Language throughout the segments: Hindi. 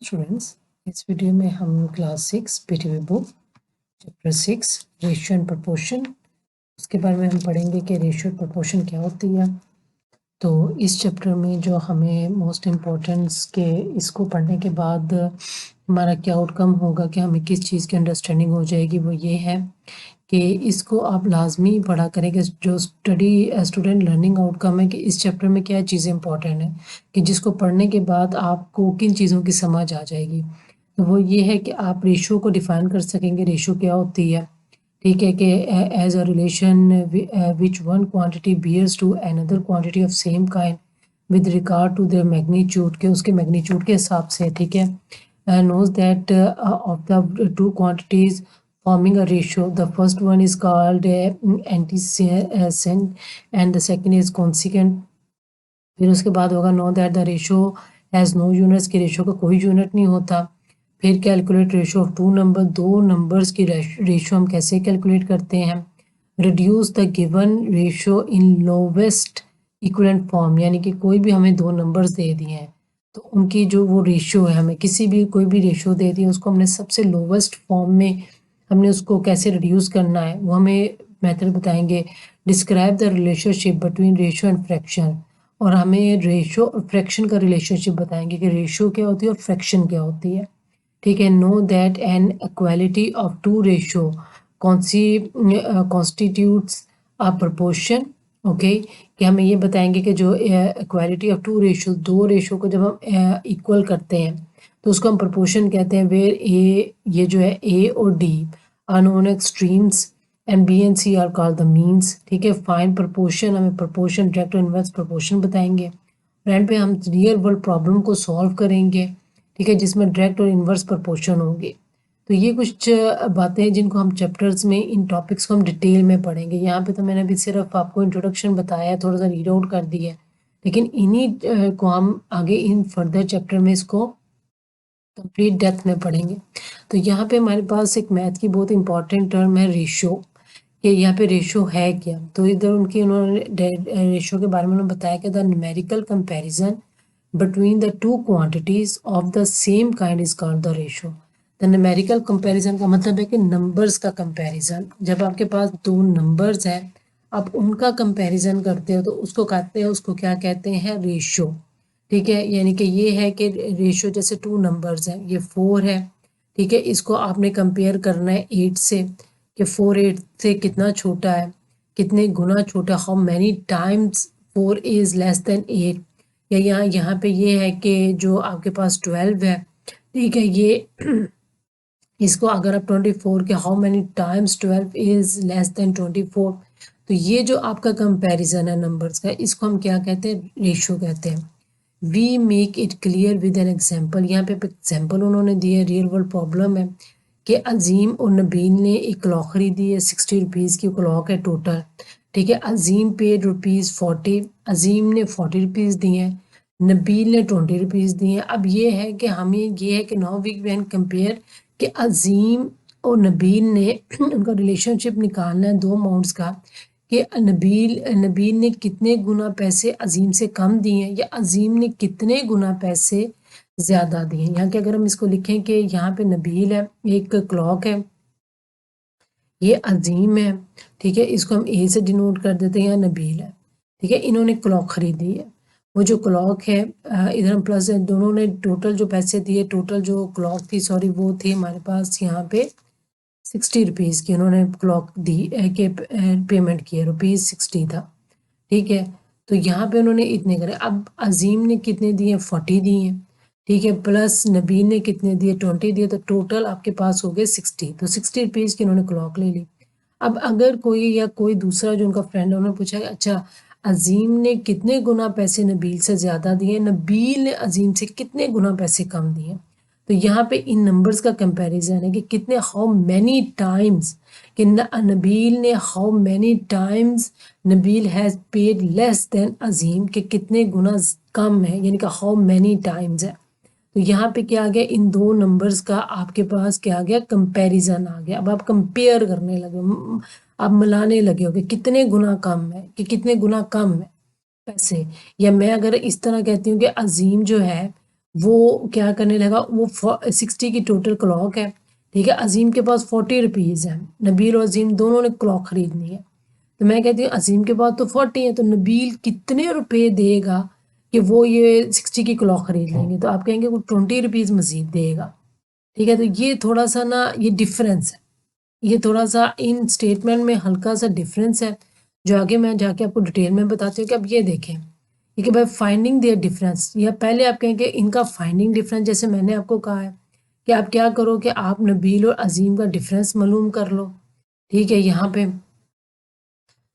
स्टूडेंट्स, इस वीडियो में हम class 6 PTV book chapter 6 ratio and proportion उसके बारे में हम पढ़ेंगे कि रेशियो एंड प्रोपोर्शन क्या होती है। तो इस चैप्टर में जो हमें मोस्ट इम्पोर्टेंस के इसको पढ़ने के बाद हमारा क्या आउटकम होगा कि हमें किस चीज़ की अंडरस्टैंडिंग हो जाएगी, वो ये है कि इसको आप लाजमी पढ़ा करेंगे। जो स्टूडेंट लर्निंग आउटकम है कि इस चैप्टर में क्या चीज़ें इंपॉर्टेंट है कि जिसको पढ़ने के बाद आपको किन चीज़ों की समझ आ जाएगी। तो वो ये है कि आप रेशो को डिफाइन कर सकेंगे, रेशो क्या होती है। ठीक है कि as a relation which one quantity bears to another quantity of same kind with regard to their magnitude के उसके मैग्नीट्यूड के हिसाब से। ठीक है, knows that of the two quantities forming a ratio, the first one is called antecedent and the second is consequent। फिर उसके बाद होगा know that the ratio has no units, की रेशो का कोई यूनिट नहीं होता। फिर calculate ratio of two number, दो नंबर्स की रेशो हम कैसे कैलकुलेट करते हैं। Reduce the given ratio in lowest equivalent form, यानी कि कोई भी हमें दो नंबर्स दे दिए हैं तो उनकी जो वो रेशो है, हमें किसी भी कोई भी रेशो दे दी है उसको हमने सबसे लोवेस्ट फॉर्म में हमने उसको कैसे रिड्यूस करना है वो हमें मेथड बताएंगे। Describe the relationship between ratio and fraction, और हमें रेशो और फ्रैक्शन का रिलेशनशिप बताएंगे कि रेशो क्या होती है और फ्रैक्शन क्या होती है। ठीक है, know that an equality of two ratio constitutes a proportion. Okay, कि हमें ये बताएंगे कि जो इक्वालिटी ऑफ टू रेशो, दो रेशो को जब हम इक्वल करते हैं तो उसको हम प्रोपोर्शन कहते हैं। वेयर ए, ये जो है ए और D are known extremes and B and C are called the means. ठीक है, फाइन प्रोपोर्शन, हमें प्रोपोर्शन डायरेक्ट और इनवर्स प्रोपोर्शन बताएंगे। एंड पे हम रियल वर्ल्ड प्रॉब्लम को सॉल्व करेंगे। ठीक है, जिसमें डायरेक्ट और इनवर्स प्रोपोर्शन होंगे। तो ये कुछ बातें हैं जिनको हम चैप्टर्स में इन टॉपिक्स को हम डिटेल में पढ़ेंगे। यहाँ पे तो मैंने अभी सिर्फ आपको इंट्रोडक्शन बताया है, थोड़ा सा रीड आउट कर दिया है, लेकिन इन्हीं को हम आगे इन फर्दर चैप्टर में इसको कंप्लीट डेप्थ में पढ़ेंगे। तो यहाँ पे हमारे पास एक मैथ की बहुत इंपॉर्टेंट टर्म है रेशो, कि यहाँ पे रेशो है क्या। तो इधर उन्होंने रेशो के बारे में उन्होंने बताया कि the numerical comparison between the two quantities of the same kind is called the ratio. The numerical comparison का मतलब है कि नंबर्स का कंपैरिजन। जब आपके पास दो नंबर्स हैं, आप उनका कंपैरिजन करते हो तो उसको कहते हैं, उसको क्या कहते हैं, रेशो। ठीक है, यानी कि ये है कि रेशो जैसे टू नंबर्स हैं, ये 4 है। ठीक है, इसको आपने कंपेयर करना है 8 से, कि 4 8 से कितना छोटा है, कितने गुना छोटा, how many times 4 is less than 8। या यहाँ पे ये है कि जो आपके पास 12 है, ठीक है, ये इसको अगर आप 24 के how many times 12 is less than 24, तो ये जो आपका कंपैरिजन है नंबर्स का, इसको हम क्या कहते हैं, रेशो कहते हैं। We make it clear with an example, यहाँ पे एग्जाम्पल उन्होंने दिया, रियल वर्ल्ड प्रॉब्लम है कि अजीम और नबील ने एक क्लॉक खरीदी है, 60 रुपीज़ की क्लॉक है टोटल। ठीक है, अजीम पेड ₹40, अजीम ने 40 रुपीज़ दिए हैं, नबील ने 20 रुपीज़ दिए हैं। अब ये है कि हमें ये है कि नाउ वी कैन कंपेयर कि अजीम और नबील ने उनका रिलेशनशिप निकालना है दो अमाउंट्स का, कि नबील ने कितने गुना पैसे अजीम से कम दिए हैं या अजीम ने कितने गुना पैसे ज़्यादा दिए हैं। यहाँ के अगर हम इसको लिखें कि यहाँ पे नबील है, एक क्लॉक है, ये अजीम है। ठीक है, इसको हम ए से डिनोट कर देते हैं, या नबील है। ठीक है, इन्होंने क्लॉक खरीदी है, वो जो क्लॉक है इधर हम प्लस है, दोनों ने टोटल जो पैसे दिए, टोटल जो क्लॉक थी, सॉरी, वो थी हमारे पास यहाँ पे 60 रुपीज़ की उन्होंने क्लॉक दी के पेमेंट किया, ₹60 था। ठीक है, तो यहाँ पे उन्होंने इतने करे। अब अजीम ने कितने दिए, 40 दिए हैं। ठीक है, प्लस नबील ने कितने दिए, 20 दिए, तो टोटल आपके पास हो गए 60। तो 60 रुपीज़ की उन्होंने क्लॉक ले ली। अब अगर कोई या कोई दूसरा जो उनका फ्रेंड है, उन्होंने पूछा अच्छा अजीम ने कितने गुना पैसे नबील से ज़्यादा दिए, नबील ने अजीम से कितने गुना पैसे कम दिए, तो यहाँ पे इन नंबर्स का कंपैरिजन है कि कितने, हाउ मैनी टाइम्स, कि नबील ने how many times Nabeel has paid less than Azeem, के कितने गुना कम है, यानी कि हाउ मैनी टाइम्स है। तो यहाँ पे क्या आ गया, इन दो नंबर्स का आपके पास क्या आ गया, कंपैरिजन आ गया। अब आप कंपेयर करने लगे, आप मिलाने लगे हो कि कितने गुना कम है, कि कितने गुना कम है पैसे। या मैं अगर इस तरह कहती हूँ कि अजीम जो है वो क्या करने लगा, वो 60 की टोटल क्लॉक है, ठीक है। अजीम के पास 40 रुपीज़ है, नबील और अजीम दोनों ने क्लॉक खरीदनी है। तो मैं कहती हूँ अजीम के पास तो 40 है, तो नबील कितने रुपए देगा कि वो ये 60 की क्लॉक खरीद लेंगे? तो आप कहेंगे वो 20 रुपीज़ मजीद देगा, ठीक है। तो ये थोड़ा सा ना ये डिफरेंस है, ये थोड़ा सा इन स्टेटमेंट में हल्का सा डिफरेंस है, जो आगे मैं जाके आपको डिटेल में बताती हूँ कि अब ये देखें, ठीक है भाई, फाइंडिंग देयर डिफरेंस, या पहले आप कहेंगे इनका फाइंडिंग डिफरेंस, जैसे मैंने आपको कहा है कि आप क्या करो कि आप नबील और अजीम का डिफरेंस मालूम कर लो, ठीक है। यहाँ पे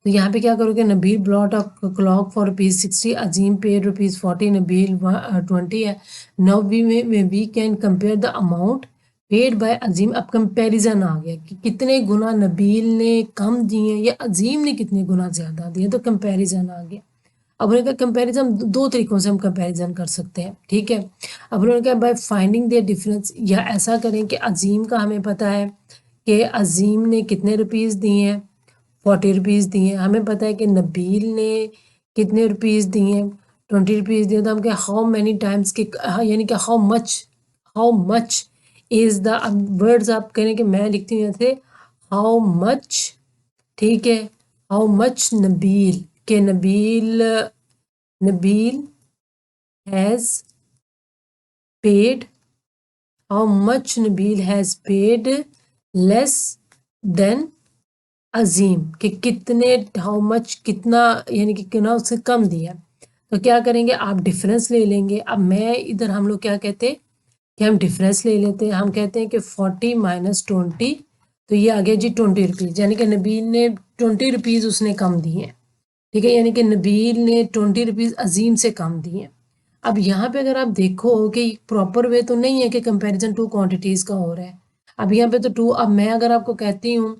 तो यहाँ पे क्या करोगे, Nabeel bought of clock for ₹60, Azeem paid ₹40, Nabeel 20 है। Now we can compare the amount paid by Azeem. अब कंपैरिजन आ गया कि कितने गुना नबील ने कम दिए या अजीम ने कितने गुना ज़्यादा दिए, तो कंपैरिजन आ गया। अब उन्होंने कहा कंपैरिजन दो तरीकों से हम कंपैरिजन कर सकते हैं, ठीक है। अब उन्होंने कहा बाय फाइंडिंग देयर डिफरेंस, या ऐसा करें कि अजीम का हमें पता है कि अजीम ने कितने रुपीज़ दिए हैं, 40 रुपीज़ दिए हैं। हमें पता है कि नबील ने कितने रुपीज़ दिए हैं, 20 रुपीज़ दिए। तो हम क्या हाउ मैनी टाइम्स के, यानी कि हाउ मच इज़ द, अब वर्ड्स आप करें कि मैं लिखती हूँ जैसे हाउ मच, ठीक है, हाउ मच नबील, के Nabeel has paid, how much Nabeel has paid less than Azeem, कि कितने, हाउ मच कितना, यानी कि कितना उससे कम दिया। तो क्या करेंगे, आप डिफरेंस ले लेंगे। अब मैं इधर हम लोग क्या कहते हैं कि हम डिफरेंस ले लेते हैं, हम कहते हैं कि 40 माइनस 20, तो ये आ गया जी 20 रुपीज़, यानी कि नबील ने 20 रुपीज़ उसने कम दिए, ठीक है। यानी कि नबील ने 20 रुपीज़ अजीम से कम दिए। अब यहाँ पे अगर आप देखो कि प्रॉपर वे तो नहीं है कि कंपैरिजन टू क्वांटिटीज़ का हो रहा है। अब यहाँ पे तो टू, अब मैं अगर आपको कहती हूँ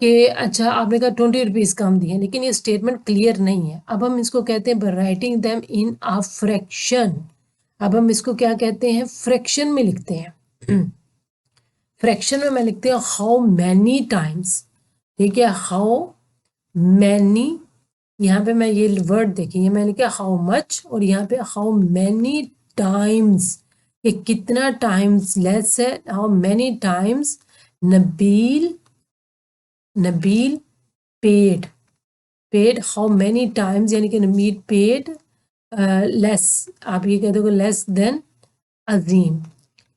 कि अच्छा आपने कहा 20 रुपीज़ कम दिए, लेकिन ये स्टेटमेंट क्लियर नहीं है। अब हम इसको कहते हैं writing them in a fraction. अब हम इसको क्या कहते हैं, फ्रैक्शन में लिखते हैं। फ्रैक्शन में मैं लिखती हूँ हाउ मैनी टाइम्स, ठीक है, हाउ मैनी, यहाँ पे मैं ये वर्ड देखिए, मैंने क्या हाउ मच, और यहाँ पे हाउ मैनी टाइम्स, ये कितना टाइम्स लेस है, how many times Nabeel Nabeel paid, how many times, यानी कि नबील पेड लेस, आप ये कह दोगे लेस देन अजीम,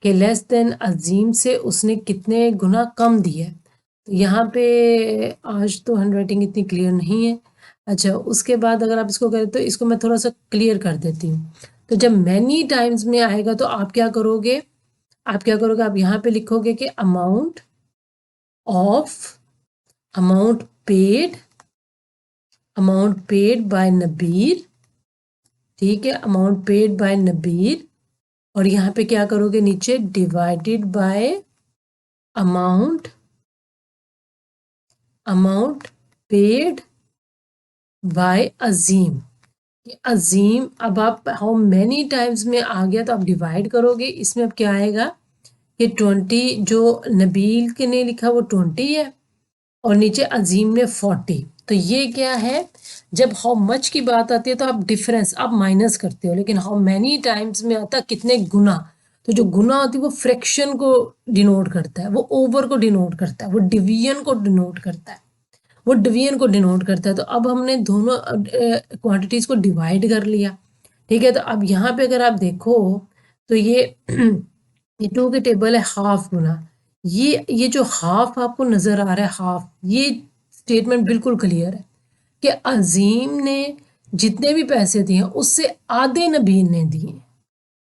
के लेस देन अजीम से उसने कितने गुना कम दिया। तो यहाँ पे आज तो हैंड राइटिंग इतनी क्लियर नहीं है। अच्छा, उसके बाद अगर आप इसको करें तो इसको मैं थोड़ा सा क्लियर कर देती हूँ। तो जब मैनी टाइम्स में आएगा तो आप क्या करोगे, आप यहाँ पे लिखोगे कि अमाउंट पेड बाय नबील, ठीक है, अमाउंट पेड बाय नबील, और यहाँ पे क्या करोगे नीचे divided by amount paid by Azeem. Azeem, अब आप हाउ मैनी टाइम्स में आ गया तो आप डिवाइड करोगे, इसमें अब क्या आएगा कि 20, जो नबील के ने लिखा वो 20 है और नीचे अजीम ने 40। तो ये क्या है, जब हाउ मच की बात आती है तो आप डिफरेंस आप माइनस करते हो, लेकिन हाउ मैनी टाइम्स में आता कितने गुना। तो जो गुना होती है वो फ्रैक्शन को डिनोट करता है, वो ओवर को डिनोट करता है, वो डिवीजन को डिनोट करता है, वो डिवीजन को डिनोट करता है। तो अब हमने दोनों क्वांटिटीज को डिवाइड कर लिया, ठीक है। तो अब यहाँ पे अगर आप देखो तो ये ये 2 के टेबल है हाफ गुना, ये जो हाफ आपको नजर आ रहा है हाफ, ये स्टेटमेंट बिल्कुल क्लियर है कि अजीम ने जितने भी पैसे दिए उससे आधे नबील ने दिए,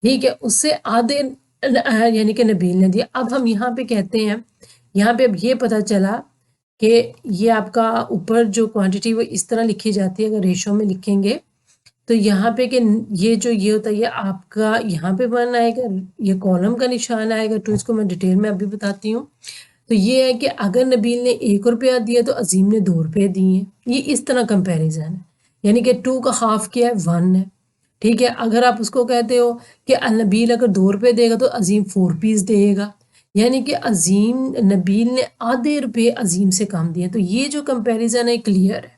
ठीक है, उससे आधे यानी कि नबील ने दिया। अब हम यहाँ पे कहते हैं, यहाँ पे अब ये पता चला कि ये आपका ऊपर जो क्वांटिटी वो इस तरह लिखी जाती है, अगर रेशो में लिखेंगे तो यहाँ पे कि ये जो ये होता है ये आपका यहाँ पे 1 आएगा, ये कॉलम का निशान आएगा। तो इसको मैं डिटेल में अभी बताती हूँ। तो ये है कि अगर नबील ने 1 रुपया दिया तो अजीम ने 2 रुपये दिए, ये इस तरह कंपैरिजन है, यानी कि 2 का हाफ किया है 1 है, ठीक है। अगर आप उसको कहते हो कि नबील अगर 2 रुपये देगा तो अजीम 4 पीस देगा, यानी कि नबील ने आधे रुपये अजीम से कम दिए। तो ये जो कंपैरिजन है क्लियर है,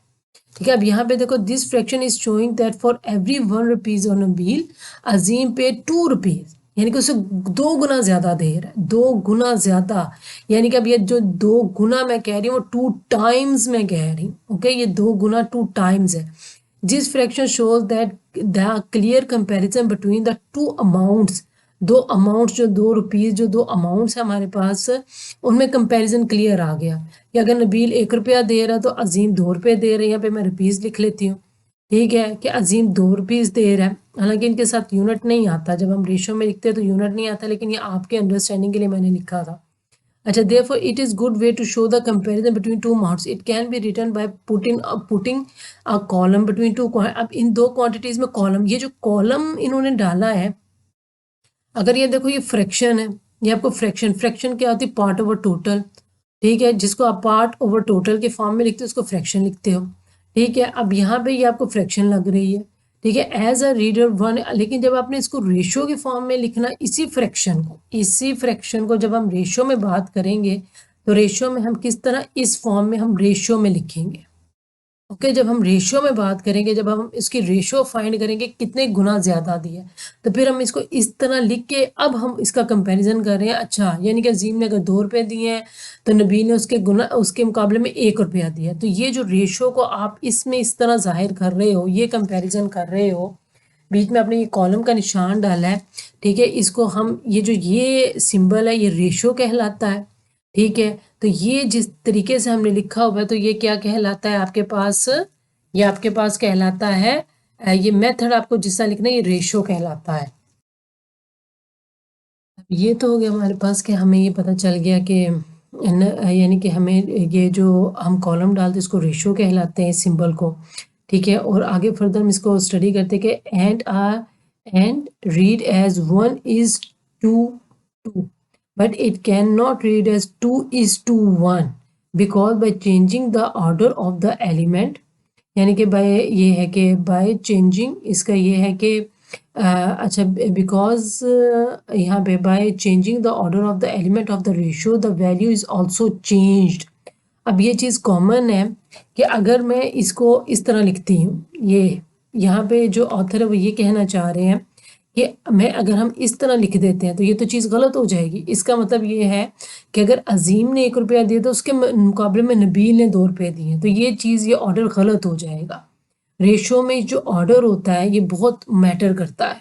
ठीक है। अब यहाँ पे देखो this fraction is showing that for every 1 rupees on Nabeel Azeem pay 2 rupees, यानी कि उससे 2 गुना ज़्यादा दे रहा है, 2 गुना ज़्यादा। यानी कि अब ये जो 2 गुना मैं कह रही हूँ वो 2 टाइम्स मैं कह रही हूँ, ओके। ये 2 गुना 2 टाइम्स है। जिस fraction shows that the clear comparison between the two amounts, दो अमाउंट्स जो 2 रुपीज़, जो 2 अमाउंट्स है हमारे पास, उनमें कंपैरिजन क्लियर आ गया कि अगर नबील 1 रुपया दे रहा है तो अजीम 2 रुपये दे रहे हैं। यहाँ पे मैं रुपीज़ लिख लेती हूँ, ठीक है, कि अजीम 2 रुपीज़ दे रहा है। हालांकि इनके साथ यूनिट नहीं आता, जब हम रेशो में लिखते हैं तो यूनिट नहीं आता, लेकिन ये आपके अंडरस्टैंडिंग के लिए मैंने लिखा था। अच्छा, therefore it is good way to show the comparison between two amounts. It can be written by putting a column between two. अब इन दो क्वांटिटीज में कॉलम, ये जो कॉलम इन्होंने डाला है, अगर ये देखो ये फ्रैक्शन है, ये आपको फ्रैक्शन क्या होती है, पार्ट ओवर टोटल, ठीक है, जिसको आप पार्ट ओवर टोटल के फॉर्म में लिखते हो उसको फ्रैक्शन लिखते हो, ठीक है। अब यहाँ पे ये आपको फ्रैक्शन लग रही है, ठीक है, एज अ रीडर वन। लेकिन जब आपने इसको रेशो के फॉर्म में लिखना, इसी फ्रैक्शन को जब हम रेशो में बात करेंगे तो रेशो में हम किस तरह, इस फॉर्म में हम रेशो में लिखेंगे, ओके। जब हम रेशियो में बात करेंगे, जब हम इसकी रेशियो फाइंड करेंगे कितने गुना ज़्यादा दिया, तो फिर हम इसको इस तरह लिख के अब हम इसका कंपैरिजन कर रहे हैं। अच्छा, यानी कि अजीम ने अगर 2 रुपये दिए हैं तो नबी ने उसके मुकाबले में 1 रुपया दिया, तो ये जो रेशियो को आप इसमें इस तरह जाहिर कर रहे हो, ये कंपेरिजन कर रहे हो, बीच में आपने ये कॉलम का निशान डाला है, ठीक है। इसको हम ये सिंबल है, ये रेशियो कहलाता है, ठीक है। तो ये जिस तरीके से हमने लिखा हुआ है तो ये क्या कहलाता है आपके पास, ये आपके पास कहलाता है, ये मेथड आपको जिसका लिखना है ये रेशो कहलाता है। ये तो हो गया हमारे पास कि हमें ये पता चल गया कि यानी कि हमें ये जो हम कॉलम डालते हैं इसको रेशो कहलाते हैं सिंबल को, ठीक है। और आगे फर्दर हम इसको स्टडी करते हैं कि and read as 1:2 but it cannot read as 2:1 because by changing the order of the element, यानी कि बाय ये है कि बाय चेंजिंग, इसका ये है कि अच्छा, बिकॉज यहाँ पे by changing the order of the element of the ratio the value is also changed. अब ये चीज़ कॉमन है कि अगर मैं इसको इस तरह लिखती हूँ, ये यहाँ पे जो ऑथर है वो ये कहना चाह रहे हैं कि अगर हम इस तरह लिख देते हैं तो ये तो चीज़ गलत हो जाएगी। इसका मतलब ये है कि अगर अजीम ने 1 रुपया दिया तो उसके मुकाबले में नबील ने 2 रुपये दिए, तो ये चीज़, ये ऑर्डर गलत हो जाएगा। रेशो में जो ऑर्डर होता है ये बहुत मैटर करता है,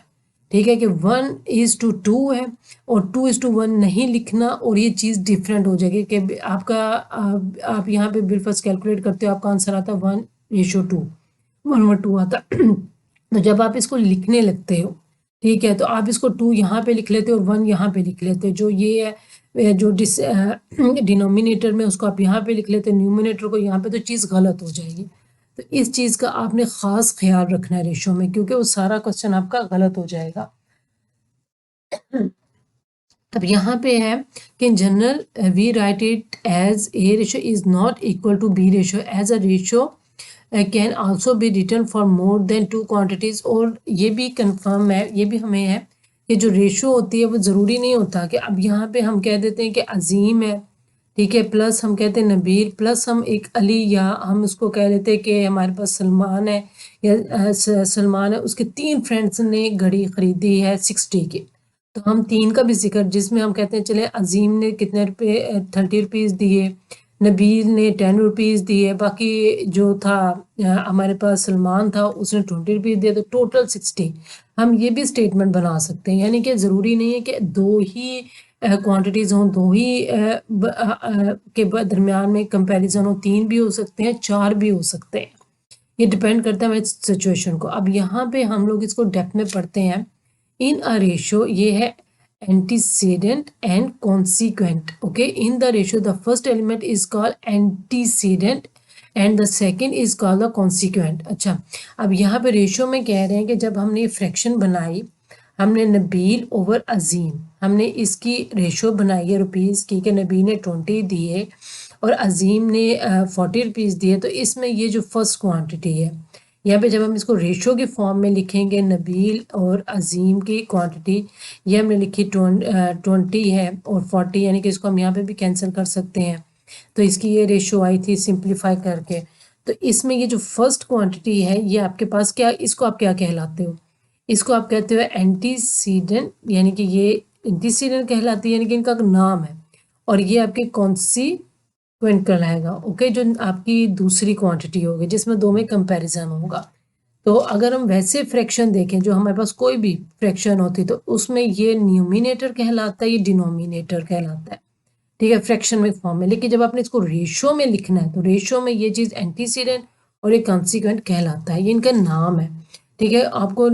ठीक है, कि 1:2 है और 2:1 नहीं लिखना, और ये चीज़ डिफरेंट हो जाएगी कि आपका आप यहाँ पे बिलफर्स्ट कैलकुलेट करते हो, आपका आंसर आता 1:2, 1/2 आता। तो जब आप इसको लिखने लगते हो, ठीक है, तो आप इसको 2 यहाँ पे लिख लेते हो और 1 यहाँ पे लिख लेते हो। जो ये है जो डिनोमिनेटर में उसको आप यहाँ पे लिख लेते हो, न्यूमिनेटर को यहाँ पे, तो चीज़ गलत हो जाएगी। तो इस चीज़ का आपने ख़ास ख्याल रखना है रेशो में, क्योंकि वो सारा क्वेश्चन आपका गलत हो जाएगा। अब यहाँ पे है कि in general we write it as A ratio is not equal to B ratio as a ratio can also be written for more than 2 quantities. और ये भी कंफर्म है, ये भी हमें है कि जो रेशो होती है वो ज़रूरी नहीं होता कि अब यहाँ पे हम कह देते हैं कि अजीम है, ठीक है, प्लस हम कहते हैं नबील, प्लस हम एक अली, या हम उसको कह देते हैं कि हमारे पास सलमान है, या सलमान है, उसके 3 फ्रेंड्स ने घड़ी ख़रीदी है 60 की, तो हम 3 का भी जिक्र, जिसमें हम कहते हैं चले अजीम ने कितने रुपये 30 रुपीज़ दिए, नबील ने 10 रुपीज़ दिए, बाकी जो था हमारे पास सलमान था उसने 20 रुपीज़ दिए, तो टोटल 60। हम ये भी स्टेटमेंट बना सकते हैं, यानी कि ज़रूरी नहीं है कि 2 ही क्वांटिटीज़ हों, 2 ही के दरमियान में कंपैरिजन हो, 3 भी हो सकते हैं, 4 भी हो सकते हैं, ये डिपेंड करता है सिचुएशन को। अब यहाँ पे हम लोग इसको डेप्थ में पढ़ते हैं। इन अ रेशियो, ये है antecedent and consequent, okay, in the ratio the first element is called antecedent and the second is called the consequent। अच्छा, अब यहाँ पे रेशियो में कह रहे हैं कि जब हमने ये फ्रैक्शन बनाई, हमने नबील ओवर अजीम, हमने इसकी रेशियो बनाई है रुपीज़ की, कि नबील ने 20 दिए और अजीम ने 40 रुपीज़ दिए, तो इसमें ये जो फर्स्ट क्वांटिटी है, यहाँ पे जब हम इसको रेशो के फॉर्म में लिखेंगे, नबील और अजीम की क्वांटिटी, ये हमने लिखी 20 है और 40, यानी कि इसको हम यहाँ पे भी कैंसिल कर सकते हैं, तो इसकी ये रेशो आई थी सिंप्लीफाई करके। तो इसमें ये जो फर्स्ट क्वांटिटी है ये आपके पास क्या, इसको आप क्या कहलाते हो, इसको आप कहते हो एंटीसीडेंट, यानी कि ये एंटीसीडेंट कहलाती है, यानी कि इनका नाम है, और ये आपके कॉन्सिक्वेंट कहलाएगा। ओके, जो आपकी दूसरी क्वांटिटी होगी जिसमें दो में कंपैरिजन होगा। तो अगर हम वैसे फ्रैक्शन देखें, जो हमारे पास कोई भी फ्रैक्शन होती तो उसमें ये न्यूमिनेटर कहलाता है, ये डिनोमिनेटर कहलाता है, ठीक है, फ्रैक्शन में फॉर्म में। लेकिन जब आपने इसको रेशो में लिखना है तो रेशो में ये चीज़ एंटीसीडेंट और ये कॉन्सिक्वेंट कहलाता है, ये इनका नाम है, ठीक है। आपको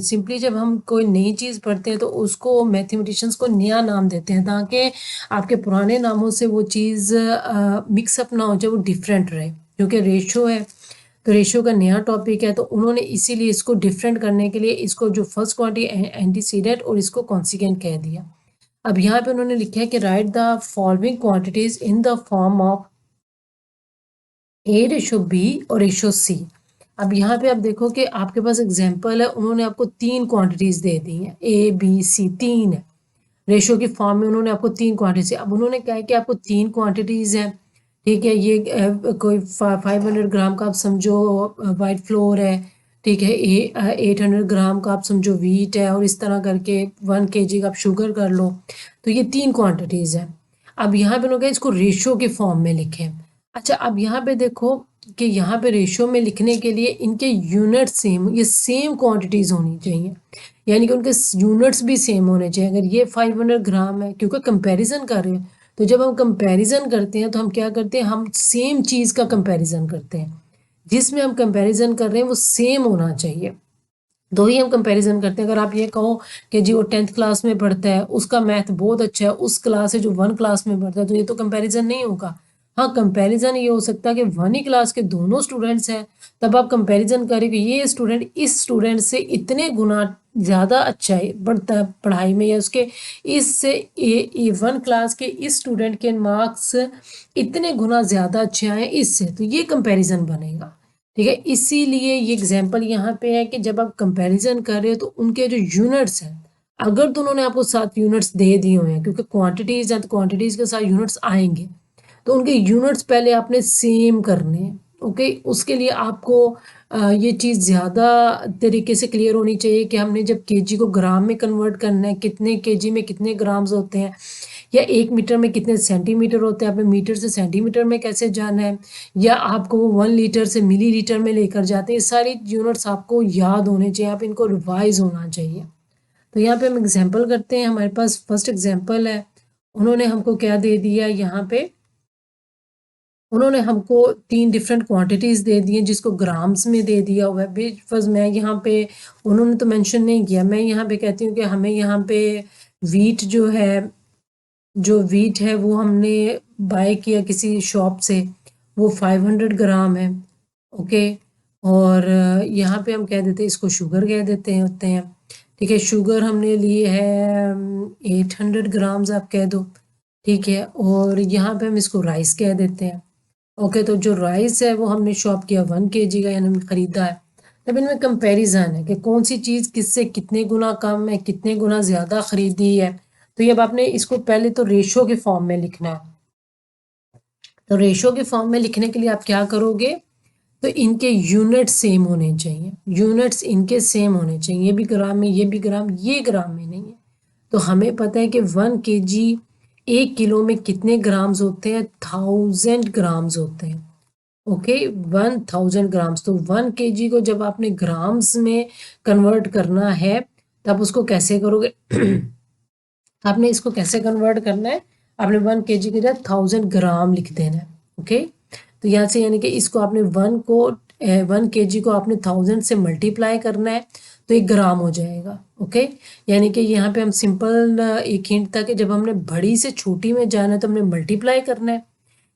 सिंपली जब हम कोई नई चीज़ पढ़ते हैं तो उसको मैथमेटिशियंस को नया नाम देते हैं, ताकि आपके पुराने नामों से वो चीज़ मिक्सअप ना हो जाए, वो डिफरेंट रहे, क्योंकि रेशो है तो रेशियो का नया टॉपिक है, तो उन्होंने इसीलिए इसको डिफरेंट करने के लिए इसको जो फर्स्ट क्वांटिटी एंटीसीडेंट और इसको कॉन्सिक्वेंट कह दिया। अब यहाँ पे उन्होंने लिखा है कि write the following quantities in the form of a ratio B और रेशो सी। अब यहाँ पे आप देखो कि आपके पास एग्जांपल है, उन्होंने आपको तीन क्वांटिटीज दे दी हैं, ए बी सी, तीन है रेशो की फॉर्म में, उन्होंने आपको तीन क्वांटिटीज। अब उन्होंने कहा है कि आपको तीन क्वांटिटीज है, ठीक है। ये कोई 500 ग्राम का आप समझो वाइट फ्लोर है, ठीक है, 800 ग्राम का आप समझो वीट है, और इस तरह करके 1 kg का आप शुगर कर लो। तो ये तीन क्वांटिटीज है। अब यहाँ पे लोग इसको रेशो के फॉर्म में लिखें। अच्छा, अब यहाँ पे देखो कि यहाँ पे रेशो में लिखने के लिए इनके यूनिट सेम, ये सेम क्वांटिटीज होनी चाहिए, यानी कि उनके यूनिट्स भी सेम होने चाहिए। अगर ये 500 ग्राम है, क्योंकि कंपैरिजन कर रहे हैं, तो जब हम कंपैरिजन करते हैं तो हम क्या करते हैं, हम सेम चीज़ का कंपैरिजन करते हैं, जिसमें हम कंपैरिजन कर रहे हैं वो सेम होना चाहिए, तो ही हम कंपैरिजन करते हैं। अगर आप ये कहो कि जी वो 10th क्लास में पढ़ता है, उसका मैथ बहुत अच्छा है, उस क्लास से जो 1 क्लास में पढ़ता है, तो ये तो कंपैरिजन नहीं होगा। हाँ, कंपैरिजन ये हो सकता है कि 1 ही क्लास के दोनों स्टूडेंट्स हैं, तब आप कंपैरिजन करें कि ये स्टूडेंट इस स्टूडेंट से इतने गुना ज़्यादा अच्छा है बढ़ता है पढ़ाई में, या उसके इससे 1 क्लास के इस स्टूडेंट के मार्क्स इतने गुना ज़्यादा अच्छे आए इससे, तो ये कंपैरिजन बनेगा, ठीक है। इसीलिए ये एग्जाम्पल यहाँ पे है कि जब आप कंपैरिजन कर रहे हो तो उनके जो यूनिट्स हैं, अगर तो उन्होंने आपको 7 यूनिट्स दे दिए हुए हैं, क्योंकि क्वांटिटीज हैं तो क्वांटिटीज के साथ यूनिट्स आएंगे, तो उनके यूनिट्स पहले आपने सेम करने हैं। ओके, उसके लिए आपको ये चीज़ ज़्यादा तरीके से क्लियर होनी चाहिए कि हमने जब केजी को ग्राम में कन्वर्ट करना है, कितने केजी में कितने ग्राम्स होते हैं, या 1 मीटर में कितने सेंटीमीटर होते हैं, आपने मीटर से सेंटीमीटर में कैसे जाना है, या आपको वो 1 लीटर से मिलीलीटर में लेकर जाते हैं, ये सारी यूनिट्स आपको याद होने चाहिए, आप इनको रिवाइज होना चाहिए। तो यहाँ पे हम एग्जाम्पल करते हैं, हमारे पास फर्स्ट एग्जाम्पल है, उन्होंने हमको क्या दे दिया, यहाँ पे उन्होंने हमको 3 डिफरेंट क्वांटिटीज़ दे दी हैं, जिसको ग्राम्स में दे दिया हुआ है। फर्स्ट मैं यहाँ पे, उन्होंने तो मेंशन नहीं किया, मैं यहाँ पे कहती हूँ कि हमें यहाँ पे वीट जो वीट है वो हमने बाय किया किसी शॉप से, वो 500 ग्राम है। ओके, और यहाँ पे हम कह देते हैं, इसको शुगर कह देते हैं होते हैं, ठीक है। शुगर हमने ली है 800 ग्राम्स आप कह दो, ठीक है। और यहाँ पे हम इसको राइस कह देते हैं। ओके, तो जो राइस है वो हमने शॉप किया 1 kg का, यानी हमने खरीदा है। तब इनमें कंपैरिजन है कि कौन सी चीज़ किससे कितने गुना कम है, कितने गुना ज़्यादा खरीदी है। तो ये अब आपने इसको पहले तो रेशो के फॉर्म में लिखना है। तो रेशो के फॉर्म में लिखने के लिए आप क्या करोगे, तो इनके यूनिट सेम होने चाहिए, यूनिट्स इनके सेम होने चाहिए, ये भी ग्राम में, ये भी ग्राम, ये ग्राम में नहीं है। तो हमें पता है कि 1 kg 1 किलो में कितने ग्राम्स होते हैं, 1000 ग्राम्स होते हैं। Okay, 1000 grams. तो 1 kg को जब आपने ग्राम्स में कन्वर्ट करना है, तब उसको कैसे करोगे आपने इसको कैसे कन्वर्ट करना है, आपने 1 kg की जगह 1000 ग्राम लिख देना है। ओके, तो यहाँ से यानी कि इसको आपने 1 kg को आपने 1000 से मल्टीप्लाई करना है, तो 1 ग्राम हो जाएगा। ओके, यानी कि यहाँ पे हम सिंपल एक हिंट था कि जब हमने बड़ी से छोटी में जाना है तो हमने मल्टीप्लाई करना है,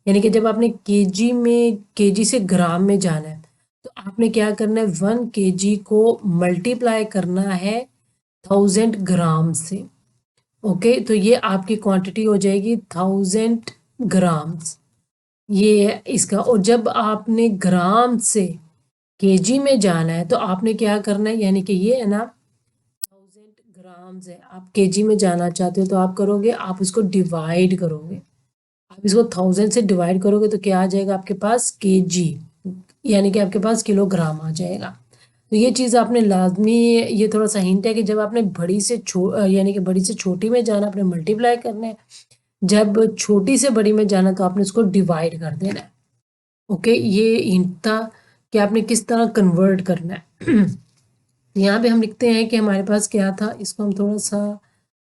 यानी कि जब आपने केजी से ग्राम में जाना है तो आपने क्या करना है, 1 kg को मल्टीप्लाई करना है 1000 ग्राम से। ओके, तो ये आपकी क्वांटिटी हो जाएगी 1000 ग्राम्स, ये है इसका। और जब आपने ग्राम से केजी में जाना है तो आपने क्या करना है, यानी कि ये है ना 1000 ग्राम्स है, आप केजी में जाना चाहते हो तो आप करोगे, आप इसको डिवाइड करोगे, आप इसको 1000 से डिवाइड करोगे तो क्या आ जाएगा आपके पास, केजी, यानी कि आपके पास किलोग्राम आ जाएगा। तो ये चीज़ आपने लाजमी, ये थोड़ा सा हिंट है कि जब आपने बड़ी से यानी कि बड़ी से छोटी में जाना, आपने मल्टीप्लाई करना है। जब छोटी से बड़ी में जाना तो आपने उसको डिवाइड कर देना है। ओके, ये हिंट था कि आपने किस तरह कन्वर्ट करना है। यहाँ पे हम लिखते हैं कि हमारे पास क्या था, इसको हम थोड़ा सा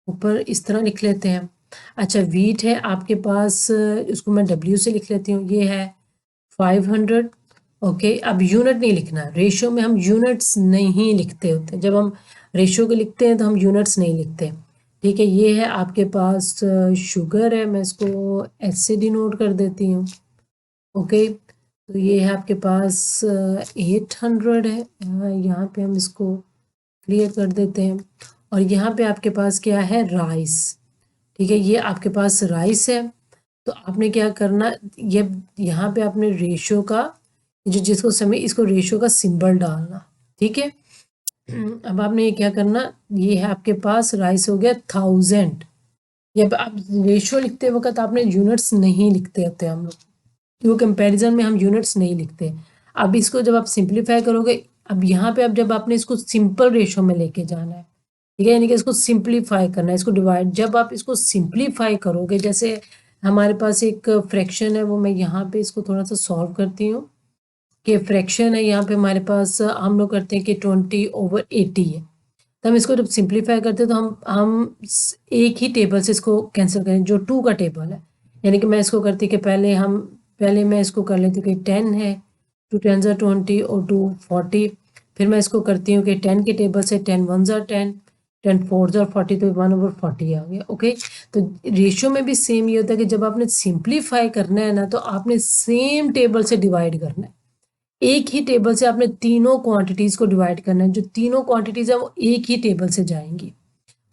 ऊपर इस तरह लिख लेते हैं। अच्छा, वीट है आपके पास, इसको मैं डब्ल्यू से लिख लेती हूँ, ये है 500। ओके, अब यूनिट नहीं लिखना, रेशो में हम यूनिट्स नहीं लिखते होते, जब हम रेशो के लिखते हैं तो हम यूनिट्स नहीं लिखते। ठीक है, ये है आपके पास शुगर है, मैं इसको एस से डिनोट कर देती हूँ। ओके, तो ये है आपके पास 800 है, यहाँ पे हम इसको क्लियर कर देते हैं। और यहाँ पे आपके पास क्या है, राइस। ठीक है, ये आपके पास राइस है। तो आपने क्या करना, ये यहाँ पे आपने रेशो का जो जिसको समय, इसको रेशो का सिंबल डालना। ठीक है, अब आपने ये क्या करना, ये है आपके पास राइस हो गया 1000। ये आप रेशो लिखते वक्त आपने यूनिट्स नहीं लिखते होते हम लोग, क्योंकि कंपैरिजन में हम यूनिट्स नहीं लिखते। अब इसको जब आप सिंप्लीफाई करोगे, अब यहाँ पे अब जब आपने इसको सिंपल रेशो में लेके जाना है, ठीक है, यानी कि इसको सिंप्लीफाई करना है, इसको डिवाइड, जब आप इसको सिंप्लीफाई करोगे, जैसे हमारे पास एक फ्रैक्शन है, वो मैं यहाँ पे इसको थोड़ा सा सॉल्व करती हूँ कि फ्रैक्शन है यहाँ पे हमारे पास, हम लोग करते हैं कि 20/80 है। तो हम इसको जब सिंप्लीफाई करते हैं तो हम एक ही टेबल से इसको कैंसिल करें, जो 2 का टेबल है। यानी कि मैं इसको करती कि पहले मैं इसको कर लेती हूँ कि 10 है, 2 10 ज़ा 20 और 2 40। फिर मैं इसको करती हूँ कि 10 के टेबल से 10 1 ज़ा 10, 10 4 ज़ा 40, तो 1/40 आ गया। ओके, तो रेशियो में भी सेम ये होता है कि जब आपने सिंप्लीफाई करना है ना, तो आपने सेम टेबल से डिवाइड करना है। एक ही टेबल से आपने तीनों क्वांटिटीज को डिवाइड करना है, जो तीनों क्वांटिटीज है वो एक ही टेबल से जाएंगी।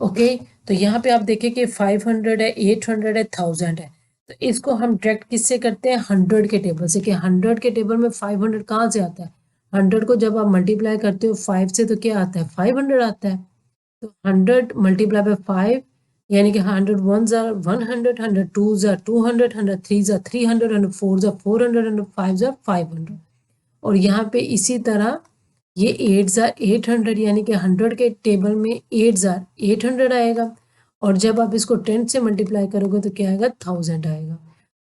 ओके, तो यहाँ पे आप देखें कि 500 है, 800 है, 1000 है। तो इसको हम डायरेक्ट किससे करते हैं, 100 के टेबल से, कि 100 के टेबल में 500 कहाँ से आता है। 100 को जब आप मल्टीप्लाई करते हो 5 से तो क्या आता है, 500 आता है। तो 100 मल्टीप्लाई बाय 5, यानी कि 100 1 ज़ा 100, 100 2 ज़ा 200, 100 3 ज़ा 300, 100 4 ज़ा 400, 100 5 ज़ा 500। और यहाँ पे इसी तरह ये 8 ज़ा 800, यानी कि 100 के टेबल में 8 ज़ा 800 आएगा। और जब आप इसको 10 से मल्टीप्लाई करोगे तो क्या आएगा, 1000 आएगा।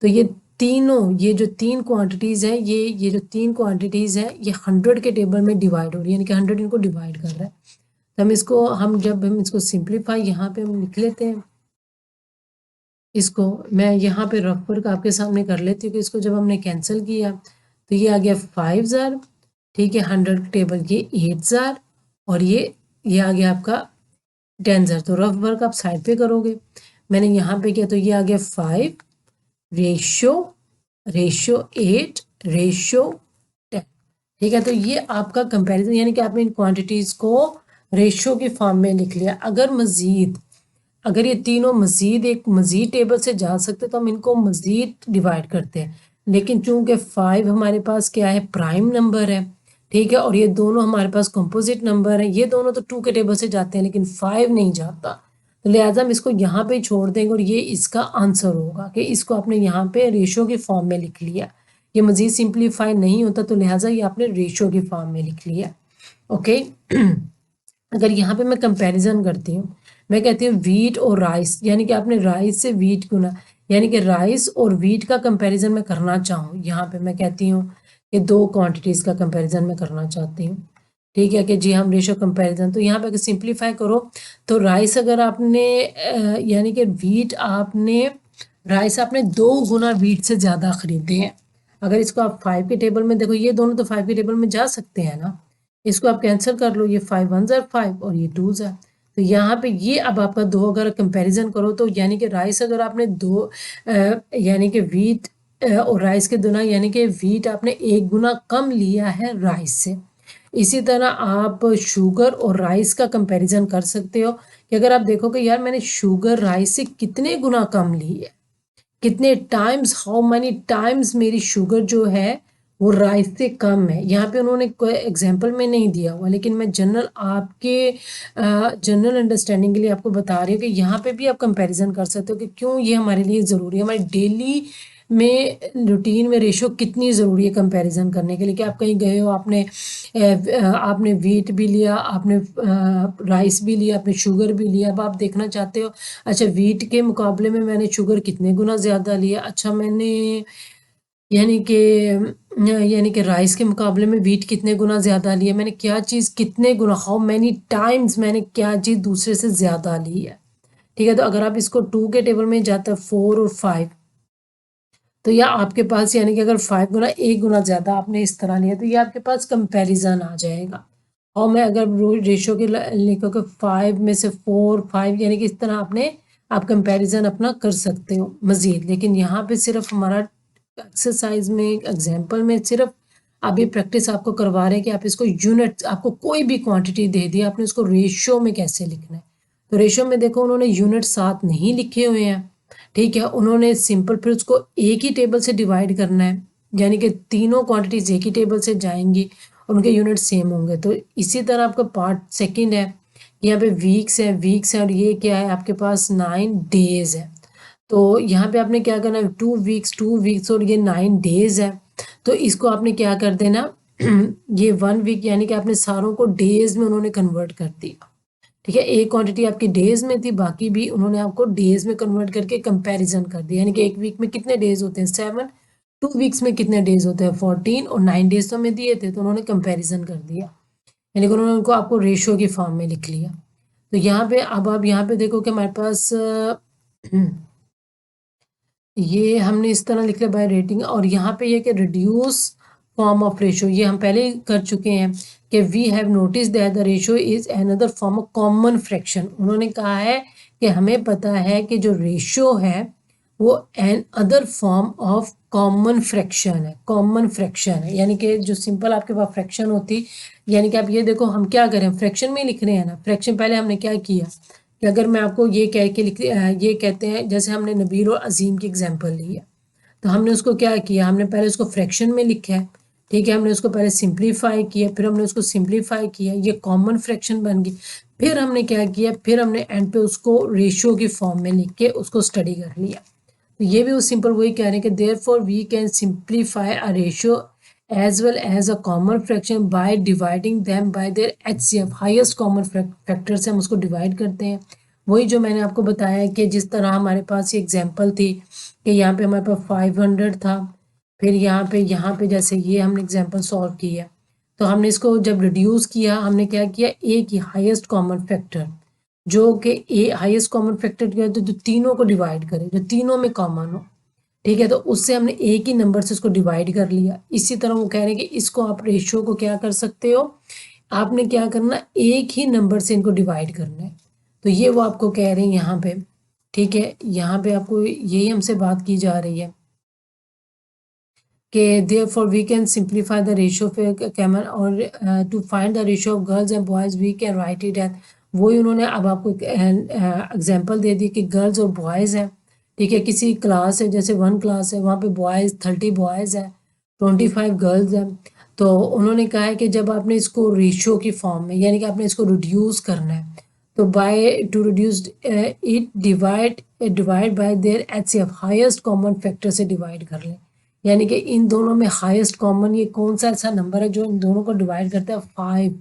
तो ये तीनों, ये जो तीन क्वांटिटीज़ है, ये जो तीन क्वांटिटीज़ है, ये 100 के टेबल में डिवाइड हो रही है, यानी कि 100 इनको डिवाइड कर रहा है। तो जब हम इसको सिंप्लीफाई यहाँ पे हम लिख लेते हैं, इसको मैं यहाँ पे रफ वर्क आपके सामने कर लेती हूँ कि इसको जब हमने कैंसिल किया तो ये आ गया 5000। ठीक है, 100 टेबल ये 8000, और ये आ गया आपका 10000। तो रफ वर्क आप साइड पे करोगे, मैंने यहाँ पे किया तो ये आ गया 5 रेशो 8 रेशो 10। ठीक है, तो ये आपका कंपैरिजन, यानी कि आपने इन क्वांटिटीज को रेशो के फॉर्म में लिख लिया। अगर ये तीनों एक मजीद टेबल से जा सकते तो हम इनको मजीद डिवाइड करते हैं, लेकिन चूंकि 5 हमारे पास क्या है, प्राइम नंबर है। ठीक है, और ये दोनों हमारे पास कंपोजिट नंबर है, ये दोनों तो 2 के टेबल से जाते हैं लेकिन 5 नहीं जाता, तो लिहाजा हम इसको यहाँ पे छोड़ देंगे और ये इसका आंसर होगा कि इसको आपने यहाँ पे रेशो के फॉर्म में लिख लिया। ये मजीद सिंप्लीफाई नहीं होता, तो लिहाजा ये आपने रेशो के फॉर्म में लिख लिया। ओके, अगर यहाँ पे मैं कंपैरिजन करती हूँ, मैं कहती हूँ वीट और राइस, यानी कि आपने राइस से वीट गुना, यानी कि राइस और वीट का कंपैरिजन मैं करना चाहूँ, यहाँ पे मैं कहती हूँ कि दो क्वांटिटीज़ का कंपैरिजन मैं करना चाहती हूँ। ठीक है, कि जी हम रेशो कंपैरिजन, तो यहाँ पे अगर सिंप्लीफाई करो तो राइस अगर आपने यानी कि राइस आपने 2 गुना वीट से ज़्यादा ख़रीदे हैं। अगर इसको आप 5 के टेबल में देखो, ये दोनों तो 5 के टेबल में जा सकते हैं ना, इसको आप कैंसिल कर लो, ये 5 1 ज़ा 5 और ये 2 ज़ा। तो यहाँ पे ये अब आपका दो अगर कंपैरिजन करो तो यानी कि राइस अगर आपने यानी कि वीट और राइस के दुना, यानी कि वीट आपने 1 गुना कम लिया है राइस से। इसी तरह आप शुगर और राइस का कंपैरिजन कर सकते हो कि अगर आप देखो कि यार मैंने शुगर राइस से कितने गुना कम ली है, कितने टाइम्स, हाउ मैनी टाइम्स मेरी शुगर जो है वो राइस से कम है। यहाँ पे उन्होंने कोई एग्जांपल में नहीं दिया हुआ, लेकिन मैं जनरल अंडरस्टैंडिंग के लिए आपको बता रही हूँ कि यहाँ पे भी आप कंपैरिजन कर सकते हो कि क्यों ये हमारे लिए ज़रूरी है, हमारी डेली रूटीन में रेशो कितनी ज़रूरी है कंपैरिजन करने के लिए कि आप कहीं गए हो, आपने वीट भी लिया, आपने राइस भी लिया, आपने शुगर भी लिया। अब आप देखना चाहते हो अच्छा वीट के मुकाबले में मैंने शुगर कितने गुना ज़्यादा लिया, अच्छा मैंने यानी कि राइस के मुकाबले में वीट कितने गुना ज़्यादा लिया, मैंने क्या चीज़ कितने गुना, हाउ मैनी टाइम्स मैंने क्या चीज़ दूसरे से ज़्यादा ली है। ठीक है, तो अगर आप इसको 2 के टेबल में जाता है 4 और 5, तो यह आपके पास यानी कि अगर 5 गुना 1 गुना ज़्यादा आपने इस तरह लिया तो ये आपके पास कंपैरिजन आ जाएगा। और मैं अगर रेशो के लिखोगे 5 में से 4 5 यानी कि इस तरह आप कंपैरिजन अपना कर सकते हो मज़ीद। लेकिन यहाँ पे सिर्फ हमारा एक्सरसाइज में एग्जाम्पल में सिर्फ अभी प्रैक्टिस आपको करवा रहे हैं कि आप इसको यूनिट, आपको कोई भी क्वांटिटी दे दी, आपने उसको रेशो में कैसे लिखना है। तो रेशो में देखो उन्होंने यूनिट साथ नहीं लिखे हुए हैं, ठीक है, उन्होंने सिंपल फिर उसको एक ही टेबल से डिवाइड करना है, यानी कि तीनों क्वांटिटीज एक ही टेबल से जाएंगी और उनके यूनिट सेम होंगे। तो इसी तरह आपका पार्ट सेकंड है, यहाँ पे वीक्स है और ये क्या है आपके पास 9 डेज है। तो यहाँ पे आपने क्या करना है 2 वीक्स और ये 9 डेज है, तो इसको आपने क्या कर देना ये 1 वीक यानी कि आपने सारों को डेज में उन्होंने कन्वर्ट कर दिया। ठीक है, एक क्वांटिटी आपकी डेज में थी, बाकी भी उन्होंने आपको डेज में कन्वर्ट करके कंपैरिजन कर दिया, यानी कि एक वीक में कितने डेज होते हैं 7, 2 वीक्स में कितने डेज होते हैं 14 और 9 डेज तो हमें दिए थे, तो उन्होंने कंपैरिजन कर दिया, यानी कि उन्होंने उनको आपको रेशियो की फॉर्म में लिख लिया। तो यहाँ पे अब आप यहाँ पे देखो कि हमारे पास ये हमने इस तरह लिख लिया बाय रेटिंग, और यहाँ पे ये कि रिड्यूस फॉर्म ऑफ रेशियो ये हम पहले ही कर चुके हैं कि we have notice that the ratio is another form of common fraction. उन्होंने कहा है कि हमें पता है कि जो रेशियो है वो an other form of common fraction है, कॉमन फ्रैक्शन है, यानी कि जो सिंपल आपके पास फ्रैक्शन होती, यानी कि आप ये देखो हम क्या करें फ्रैक्शन में लिख रहे हैं ना, फ्रैक्शन पहले हमने क्या किया कि अगर मैं आपको ये कह के ये कहते हैं जैसे हमने नबील और अजीम की एग्जांपल ली है, तो हमने उसको क्या किया, हमने पहले उसको फ्रैक्शन में लिखा है, ठीक है, हमने उसको पहले सिंप्लीफाई किया, फिर हमने उसको सिंप्लीफाई किया, ये कॉमन फ्रैक्शन बन गई, फिर हमने क्या किया, फिर हमने एंड पे उसको रेशियो की फॉर्म में लिख के उसको स्टडी कर लिया। तो ये भी वो सिंपल वही कह रहे हैं कि therefore we can simplify a ratio as well as a common fraction by dividing them by their HCF highest common factor से हम उसको डिवाइड करते हैं। वही जो मैंने आपको बताया कि जिस तरह हमारे पास ये एग्जांपल थी कि यहाँ पे हमारे पास 500 था, फिर यहाँ पे जैसे ये हमने एग्जांपल सॉल्व किया, तो हमने इसको जब रिड्यूस किया हमने क्या किया, एक ही हाईएस्ट कॉमन फैक्टर जो कि ए हाईएस्ट कॉमन फैक्टर किया तो जो तीनों को डिवाइड करे, जो तीनों में कॉमन हो, ठीक है, तो उससे हमने एक ही नंबर से उसको डिवाइड कर लिया। इसी तरह वो कह रहे हैं कि इसको आप रेशियो को क्या कर सकते हो, आपने क्या करना एक ही नंबर से इनको डिवाइड करना है। तो ये वो आपको कह रहे हैं यहाँ पे, ठीक है, यहाँ पे आपको यही हमसे बात की जा रही है कि therefore we can simplify the ratio of कैमन और to find the ratio of girls and boys we can write it at, वही उन्होंने अब आपको एग्जांपल दे दी कि गर्ल्स और बॉयज़ हैं, ठीक है, किसी क्लास है जैसे 1 क्लास है वहाँ पे बॉयज़ 30 बॉयज़ हैं 25 गर्ल्स हैं, तो उन्होंने कहा है कि जब आपने इसको रेशियो की फॉर्म में यानी कि आपने इसको रिड्यूस करना है, तो by two reduce it divide by there HCF highest common factor से डिवाइड कर लें, यानी कि इन दोनों में हाईएस्ट कॉमन ये कौन सा ऐसा नंबर है जो इन दोनों को डिवाइड करता है 5,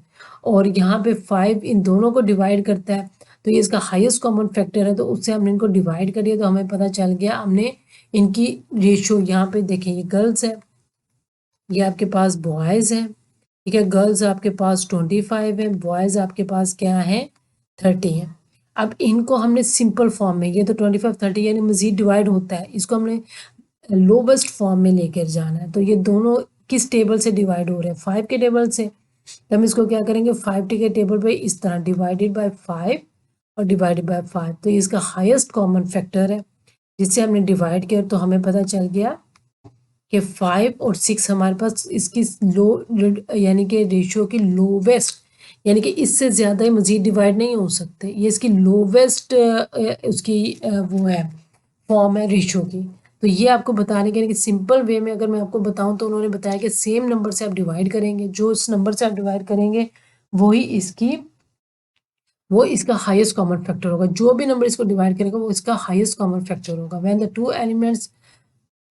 और यहाँ पे 5 इन दोनों को डिवाइड करता है, तो ये इसका हाईएस्ट कॉमन फैक्टर है, तो उससे हमने इनको डिवाइड कर दिया तो हमें पता चल गया, हमने इनकी रेशियो यहाँ पे देखें ये गर्ल्स है, ये आपके पास बॉयज़ है, ठीक है, गर्ल्स आपके पास 25 है, बॉयज़ आपके पास क्या है 30 है। अब इनको हमने सिंपल फॉर्म में, ये तो 25 30 यानी मजीद डिवाइड होता है, इसको हमने लोवेस्ट फॉर्म में लेकर जाना है, तो ये दोनों किस टेबल से डिवाइड हो रहे हैं 5 के टेबल से, तो हम इसको क्या करेंगे 5 के टेबल पे इस तरह डिवाइडेड बाय 5 और डिवाइडेड बाय 5, तो ये इसका हाईएस्ट कॉमन फैक्टर है जिससे हमने डिवाइड किया, तो हमें पता चल गया कि 5 और 6 हमारे पास इसकी लो यानी कि रेशियो की लोवेस्ट, यानी कि इससे ज़्यादा ही मज़ीद डिवाइड नहीं हो सकते, ये इसकी लोवेस्ट उसकी वो है फॉर्म है रेशियो की। तो ये आपको बताने के लिए कि सिंपल वे में अगर मैं आपको बताऊं तो उन्होंने बताया कि सेम नंबर से आप डिवाइड करेंगे, जो इस नंबर से आप डिवाइड करेंगे वही वो इसका हाईएस्ट कॉमन फैक्टर होगा, जो भी नंबर इसको डिवाइड करेगा वो इसका हाईएस्ट कॉमन फैक्टर होगा। When the two elements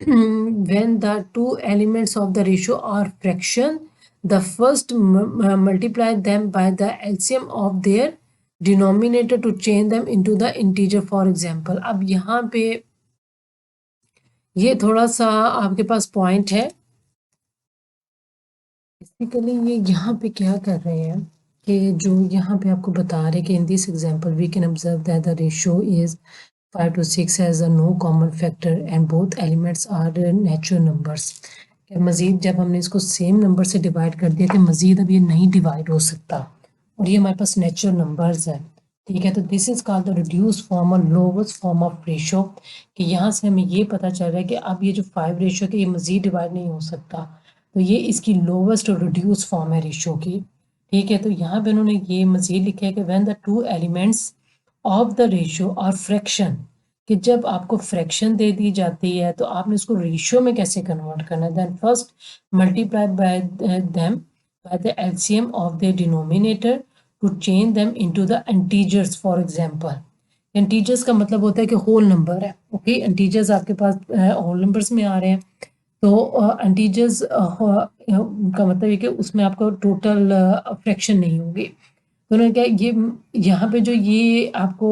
when the two elements of the ratio are fraction, the first multiply them by the LCM of their denominator to change them into the integer. For example, अब यहाँ पे ये थोड़ा सा आपके पास पॉइंट है। बेसिकली ये यहाँ पे क्या कर रहे हैं कि जो यहाँ पे आपको बता रहे हैं कि in this example we can observe that the ratio is 5 to 6 has a no common factor and both elements are natural numbers। मज़ीद जब हमने इसको सेम नंबर से डिवाइड कर दिया कि मज़ीद अब ये नहीं डिवाइड हो सकता और ये हमारे पास नेचुरल नंबर्स है, ठीक है। तो this is called the reduce form और लोवेस्ट फॉर्म ऑफ रेशो, कि यहाँ से हमें ये पता चल रहा है कि अब ये जो 5 रेशो के ये मज़ीद डिवाइड नहीं हो सकता, तो ये इसकी लोवेस्ट और रिड्यूस फॉर्म है रेशो की, ठीक है। तो यहाँ पे उन्होंने ये मज़ीद लिखा है कि when the two elements of the ratio और फ्रैक्शन, कि जब आपको फ्रैक्शन दे दी जाती है तो आपने इसको रेशियो में कैसे कन्वर्ट करना है। Then first multiply by them by the LCM of the denominator to change them into the integers. For example, integers का मतलब होता है कि होल नंबर है, ओके। इंटीजर्स आपके पास होल नंबर्स में आ रहे हैं, तो इंटीजर्स का मतलब है कि उसमें आपको टोटल फ्रैक्शन नहीं होगी। तो उन्होंने क्या ये यहाँ पे जो ये आपको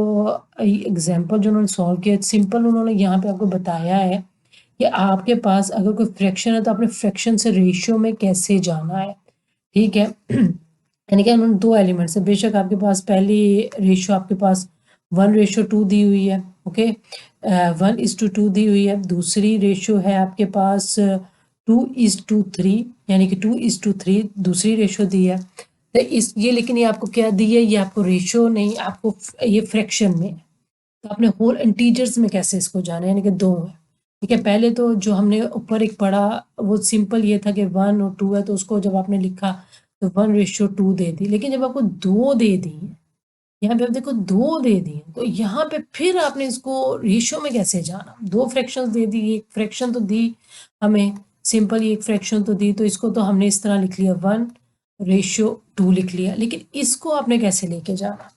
एग्जांपल जो उन्होंने सॉल्व किया, सिंपल उन्होंने यहाँ पे आपको बताया है कि आपके पास अगर कोई फ्रैक्शन है तो आपने फ्रैक्शन से रेशियो में कैसे जाना है, ठीक है। यानी कि उन्होंने दो एलिमेंट्स है, बेशक आपके पास पहली रेशियो आपके पास 1:2 दी हुई है, ओके, 1:2 दी हुई है। दूसरी रेशियो है आपके पास 2:3, यानी कि 2:3 दूसरी रेशियो दी है। तो इस ये लेकिन ये आपको क्या दी है, ये आपको रेशियो नहीं, आपको ये फ्रैक्शन में है। तो आपने होल इंटीजर्स में कैसे इसको जाना है, यानी कि दो है, ठीक है। पहले तो जो हमने ऊपर एक पढ़ा वो सिंपल ये था कि 1 और 2 है, तो उसको जब आपने लिखा तो 1:2 दे दी। लेकिन जब आपको 2 दे दी, यहाँ पे आप देखो 2 दे दिए, तो यहाँ पे फिर आपने इसको रेशियो में कैसे जाना। दो फ्रैक्शंस दे दी, एक फ्रैक्शन तो दी हमें, सिंपल एक फ्रैक्शन तो दी, तो इसको तो हमने इस तरह लिख लिया 1:2 लिख लिया, लेकिन इसको आपने कैसे लेके जाना,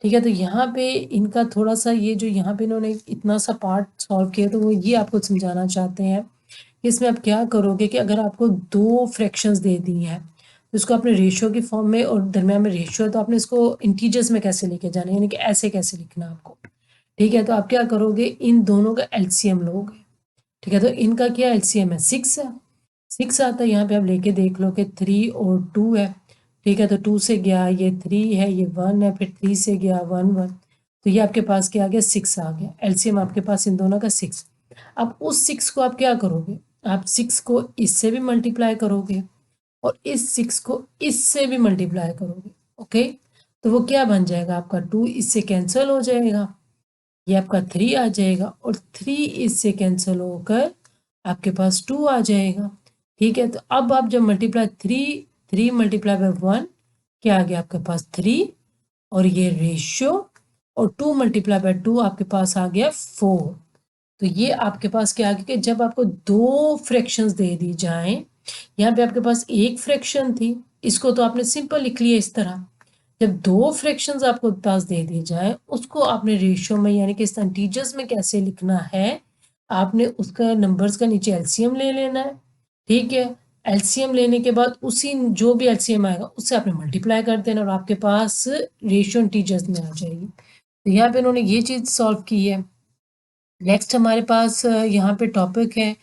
ठीक है। तो यहाँ पे इनका थोड़ा सा ये जो यहाँ पे इन्होंने इतना सा पार्ट सॉल्व किया, तो वो ये आपको समझाना चाहते हैं कि इसमें आप क्या करोगे कि अगर आपको दो फ्रैक्शंस दे दी हैं तो इसको आपने रेशियो की फॉर्म में और दरमियान में रेशियो है, तो आपने इसको इंटीजर्स में कैसे लेके जाना है, यानी कि ऐसे कैसे लिखना आपको, ठीक है। तो आप क्या करोगे, इन दोनों का एलसीएम लोगे, ठीक है। तो इनका क्या एलसीएम है, 6 है, 6 आता है। यहाँ पे आप लेके देख लो कि 3 और 2 है, ठीक है। तो 2 से गया ये 3 है, ये 1 है, फिर 3 से गया 1 1, तो ये आपके पास क्या आ गया, 6 आ गया। एलसीएम आपके पास इन दोनों का 6। अब उस 6 को आप क्या करोगे, आप 6 को इससे भी मल्टीप्लाई करोगे और इस 6 को इससे भी मल्टीप्लाई करोगे, ओके। तो वो क्या बन जाएगा आपका, 2 इससे कैंसिल हो जाएगा, ये आपका 3 आ जाएगा, और 3 इससे कैंसिल होकर आपके पास 2 आ जाएगा, ठीक है। तो अब आप जब मल्टीप्लाई 3 मल्टीप्लाई बाय 1 क्या आ गया आपके पास 3, और ये रेशियो, और 2 मल्टीप्लाई बाय 2 आपके पास आ गया 4। तो ये आपके पास क्या आ गया कि जब आपको दो फ्रैक्शंस दे दी जाएं, यहाँ पे आपके पास एक फ्रैक्शन थी, इसको तो आपने सिंपल लिख लिया इस तरह। जब दो फ्रैक्शंस आपको पास दे दी जाए, उसको आपने रेशियो में यानी कि इंटीजर्स में कैसे लिखना है, आपने उसका नंबर्स का नीचे एलसीएम ले लेना है, ठीक है। एलसीएम लेने के बाद उसी जो भी एलसीएम आएगा उससे आपने मल्टीप्लाई कर देना और आपके पास रेशियो इंटीजर्स में आ जाएगी। तो यहाँ पे उन्होंने ये चीज़ सॉल्व की है। नेक्स्ट हमारे पास यहाँ पे टॉपिक है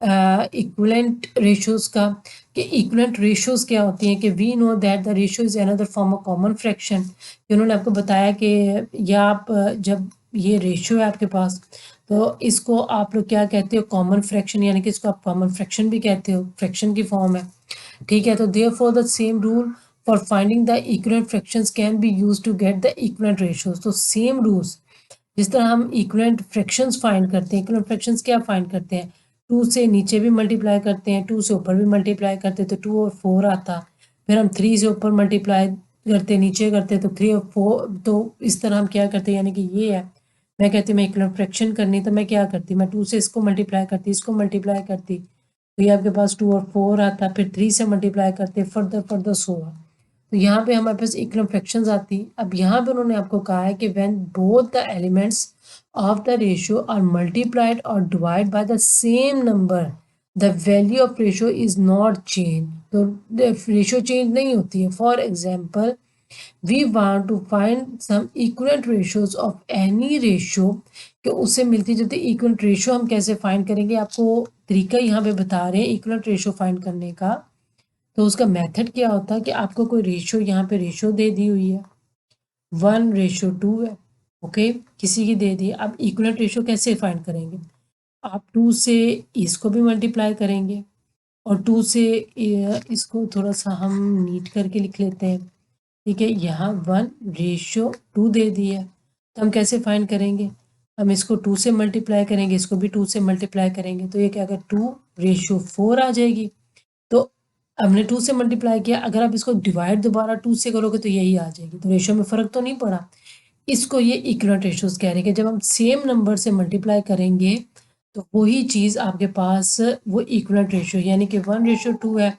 इक्विवेलेंट रेशियोज का, कि इक्विवेलेंट रेशियोज क्या होती हैं, कि we know that the ratio is another form of common fraction. उन्होंने आपको बताया कि या आप जब ये रेशियो है आपके पास, तो इसको आप लोग क्या कहते हो, कॉमन फ्रैक्शन, यानी कि इसको आप कॉमन फ्रैक्शन भी कहते हो, फ्रैक्शन की फॉर्म है, ठीक है। तो therefore the same rule for finding the equivalent fractions can be used to get the equivalent ratios. तो सेम रूल्स जिस तरह हम इक्विवेलेंट फ्रैक्शंस फाइंड करते हैं, इक्विवेलेंट फ्रैक्शंस क्या फाइंड करते हैं, 2 से नीचे भी मल्टीप्लाई करते हैं, 2 से ऊपर भी मल्टीप्लाई करते हैं, तो 2 और 4 आता। फिर हम 3 से ऊपर मल्टीप्लाई करते, नीचे करते तो 3 और 4, तो इस तरह हम क्या करते हैं, यानी कि ये है, मैं कहती मैं इक्विवेलेंट फ्रैक्शन करनी, तो मैं क्या करती, मैं 2 से इसको मल्टीप्लाई करती, इसको मल्टीप्लाई करती, तो ये आपके पास 2 और 4 आता। फिर 3 से मल्टीप्लाई करते, फर्दर सो। तो यहाँ पे हमारे पास इक्वल फ्रैक्शंस आती। अब यहाँ पे उन्होंने आपको कहा है कि when both the elements of the ratio are multiplied और divide by the same number the value of ratio is not change. तो रेशियो चेंज नहीं होती है। For example we want to find some equivalent ratios of any ratio, कि उससे मिलती जुलती इक्विवेलेंट रेशियो हम कैसे फाइंड करेंगे, आपको तरीका यहाँ पे बता रहे हैं इक्विवेलेंट रेशियो फाइंड करने का। तो उसका मेथड क्या होता है कि आपको कोई रेशियो, यहाँ पे रेशियो दे दी हुई है 1:2 है, ओके, किसी की दे दी। अब इक्विवेलेंट रेशियो कैसे फाइंड करेंगे, आप 2 से इसको भी मल्टीप्लाई करेंगे और 2 से इसको थोड़ा सा हम नीट करके लिख लेते हैं, ठीक है। यहाँ 1:2 दे दी है, तो हम कैसे फाइंड करेंगे, हम इसको 2 से मल्टीप्लाई करेंगे, इसको भी 2 से मल्टीप्लाई करेंगे, तो ये क्या अगर 2:4 आ जाएगी। तो हमने 2 से मल्टीप्लाई किया, अगर आप इसको डिवाइड दोबारा 2 से करोगे तो यही आ जाएगी, तो रेशियो में फ़र्क तो नहीं पड़ा। इसको ये इक्विवेलेंट रेशियोज कह रहे हैं कि जब हम सेम नंबर से मल्टीप्लाई करेंगे तो वही चीज़ आपके पास वो इक्विवेलेंट रेशियो, यानी कि 1:2 है,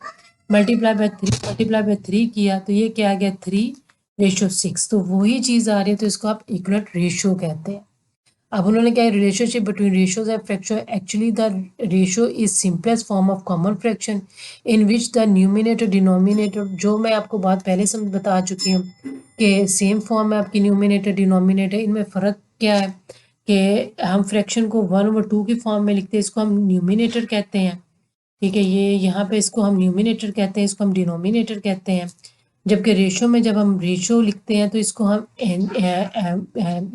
मल्टीप्लाई बाय 3 किया तो ये क्या आ गया 3:6, तो वही चीज़ आ रही है, तो इसको आप इक्विवेलेंट रेशियो कहते हैं। अब उन्होंने क्या है, relationship between ratios and fraction, actually the ratio is simplest form of common fraction in which the numerator denominator, जो मैं आपको बात पहले से बता चुकी हूँ कि सेम फॉर्म है आपकी न्यूमिनेटर डिनोमिनेटर। इनमें फ़र्क क्या है कि हम फ्रैक्शन को 1/2 की फॉर्म में लिखते हैं, इसको हम न्यूमिनेटर कहते हैं, ठीक है। ये यहाँ पे इसको हम न्यूमिनेटर कहते हैं, इसको हम डिनोमिनेटर कहते हैं। जबकि रेशो में जब हम रेशो लिखते हैं तो इसको हम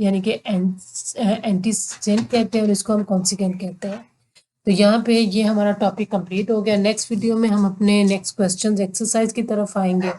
यानी कि एंटीसेंट कहते हैं और इसको हम कॉन्सिक्वेंट कहते हैं। तो यहाँ पे ये हमारा टॉपिक कंप्लीट हो गया। नेक्स्ट वीडियो में हम अपने नेक्स्ट क्वेश्चंस एक्सरसाइज की तरफ आएंगे।